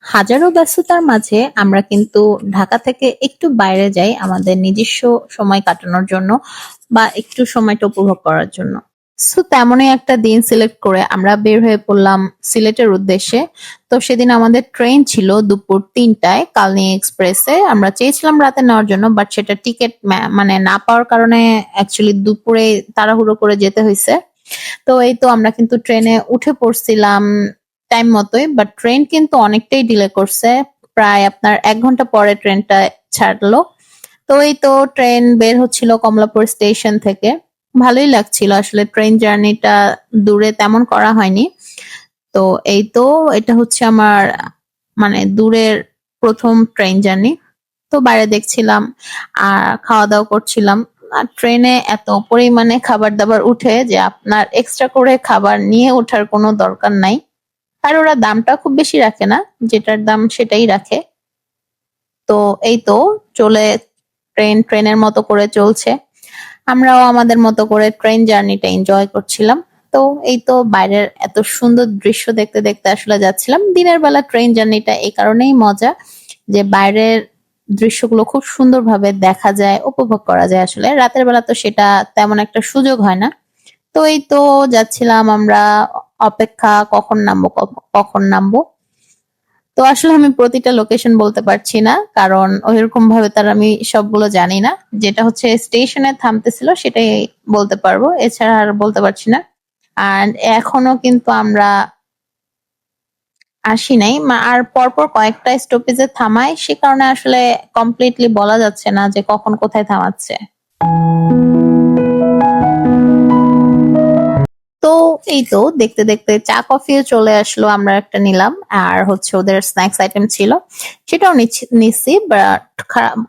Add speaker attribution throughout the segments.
Speaker 1: হাজারো ব্যস্ততার মাঝে আমরা কিন্তু ঢাকা থেকে একটু বাইরে যাই আমাদের নিজস্ব সময় কাটানোর জন্য বা একটু সময়টা উপভোগ করার জন্য। সো তেমনই একটা দিন সিলেক্ট করে আমরা বের হয়ে পড়লাম সিলেটের উদ্দেশ্যে। তো সেদিন আমাদের ট্রেন ছিল দুপুর ৩টায় কালনী এক্সপ্রেসে। আমরা চেয়েছিলাম রাতে নেওয়ার জন্য, বাট সেটা টিকিট মানে না পাওয়ার কারণে অ্যাকচুয়ালি দুপুরে তাড়াহুড়ো করে যেতে হয়েছে। তো এই তো আমরা কিন্তু ট্রেনে উঠে পড়ছিলাম টাইম মতোই, বাট ট্রেন কিন্তু অনেকটাই ডিলে করছে। প্রায় আপনার ১ ঘন্টা পরে ট্রেনটা ছাড়লো। তো এই তো ট্রেন বের হচ্ছিল কমলাপুর স্টেশন থেকে। ভালোই লাগছিল আসলে, ট্রেন জার্নিটা দূরে তেমন করা হয়নি। তো এই তো এটা হচ্ছে আমার মানে দূরের প্রথম ট্রেন জার্নি। তো বাইরে দেখছিলাম আর খাওয়া দাওয়া করছিলাম। আর ট্রেনে এত পরিমাণে খাবার দাবার উঠে যে আপনার এক্সট্রা করে খাবার নিয়ে ওঠার কোনো দরকার নাই। আর ওরা দামটা খুব বেশি রাখে না, যেটার দাম সেটাই রাখে। তো এই তো চলে ট্রেনের মতো করে চলছে। আমরাও আমাদের মতো করে ট্রেন জার্নিটা এনজয় করছিলাম। তো এই তো বাইরের এত সুন্দর দৃশ্য দেখতে দেখতে আসলে যাচ্ছিলাম। দিনের বেলা ট্রেন জার্নিটা এই কারণেই মজা যে বাইরের দৃশ্যগুলো খুব সুন্দরভাবে দেখা যায়, উপভোগ করা যায় আসলে। রাতের বেলা তো সেটা তেমন একটা সুযোগ হয় না। তো এই তো যাচ্ছিলাম আমরা, অপেক্ষা কখন নামবো কখন নামবো। তো আসলে আমি প্রতিটা লোকেশন বলতে পারছি না, কারণ ওইরকম ভাবে তার আমি সবগুলো জানি না। যেটা হচ্ছে স্টেশনে থামতেছিল সেটাই বলতে পারবো, এছাড়া আর বলতে পারছি না। আর এখনো কিন্তু আমরা আসি নাই, আর পরপর কয়েকটা স্টপেজে থামায়, সে কারণে আসলে কমপ্লিটলি বলা যাচ্ছে না যে কখন কোথায় থামাচ্ছে। তো এই তো দেখতে দেখতে চা কফিও চলে আসলো, আমরা একটা নিলাম। আর হচ্ছে ওদের স্ন্যাক্স আইটেম ছিল, সেটাও নিচ্ছি। বাট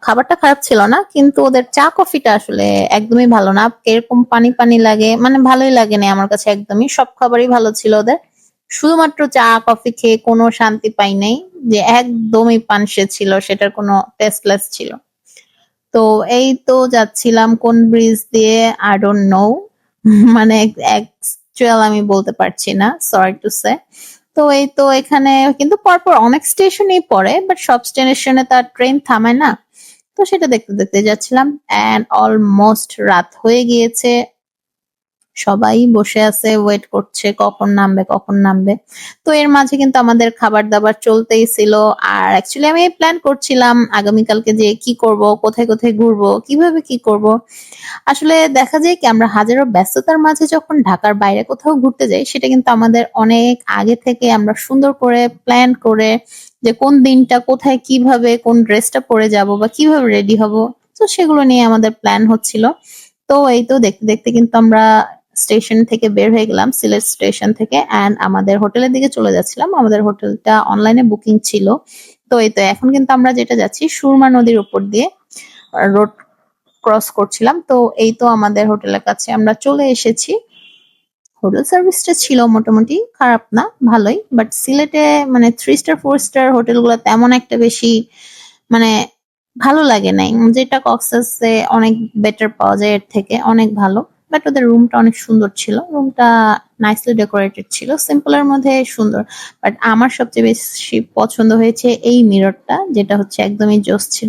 Speaker 1: খাবারটা খারাপ ছিল না, কিন্তু ওদের চা কফিটা আসলে একদমই ভালো না। এরকম পানি পানি লাগে, মানে ভালোই লাগেনি আমার কাছে একদমই। সব খাবারই ভালো ছিল ওদের, শুধুমাত্র চা কফি খেয়ে কোনো শান্তি পাই নাই। যে একদমই পানসে ছিল, সেটার কোনো টেস্টলেস ছিল। তো এই তো যাচ্ছিলাম কোন ব্রিজ দিয়ে, আই ডোন্ট নো। মানে অ্যাকচুয়াল আমি বলতে পারছি না, সরি টু সে। তো এই তো এখানে কিন্তু পরপর অনেক স্টেশনেই পড়ে, বাট সব স্টেশনে তার ট্রেন থামায় না। তো সেটা দেখতে দেখতে যাচ্ছিলাম, এন্ড অলমোস্ট রাত হয়ে গিয়েছে। সবাই বসে আছে, ওয়েট করছে কখন নামবে কখন নামবে। তো এর মাঝে কিন্তু আমাদের খাবার দাবার চলতেই ছিল। আর অ্যাকচুয়ালি আমি প্ল্যান করছিলাম আগামীকালকে যে কি করব, কোথায় কোথায় ঘুরবো, কিভাবে কি করব। আসলে দেখা যায় কি, আমরা হাজারো ব্যস্ততার মাঝে যখন ঢাকার বাইরে কোথাও ঘুরতে যাই, সেটা কিন্তু আমাদের অনেক আগে থেকে আমরা সুন্দর করে প্ল্যান করে যে কোন দিনটা কোথায় কিভাবে কোন ড্রেসটা পরে যাব বা কিভাবে রেডি হব। তো সেগুলো নিয়ে আমাদের প্ল্যান হচ্ছিল। তো এই তো দেখতে দেখতে কিন্তু আমরা স্টেশন থেকে বের হয়ে গেলাম, সিলেট স্টেশন থেকে, এন্ড আমাদের হোটেলের দিকে চলে যাচ্ছিলাম। আমাদের হোটেলটা অনলাইনে বুকিং ছিল। তো এই তো এখন কিন্তু আমরা যেটা যাচ্ছি সুরমা নদীর উপর দিয়ে রোড ক্রস করছিলাম। তো এই তো আমাদের হোটেলের কাছে আমরা চলে এসেছি। হোটেল সার্ভিসটা ছিল মোটামুটি খারাপ না, ভালোই। বাট সিলেটে মানে 3 স্টার 4 স্টার হোটেলগুলো তেমন একটা বেশি মানে ভালো লাগে নাই। যেটা কক্সেসে অনেক বেটার পাওয়া যায়, এর থেকে অনেক ভালো। বাট ওদের রুমটা অনেক সুন্দর ছিল, রুমটা নাইসলি ডেকোরেটেড ছিল, সিম্পলের মধ্যে সুন্দর। বাট আমার সবচেয়ে বেশি পছন্দ হয়েছে এই মিররটা, যেটা হচ্ছে একদমই জোস ছিল।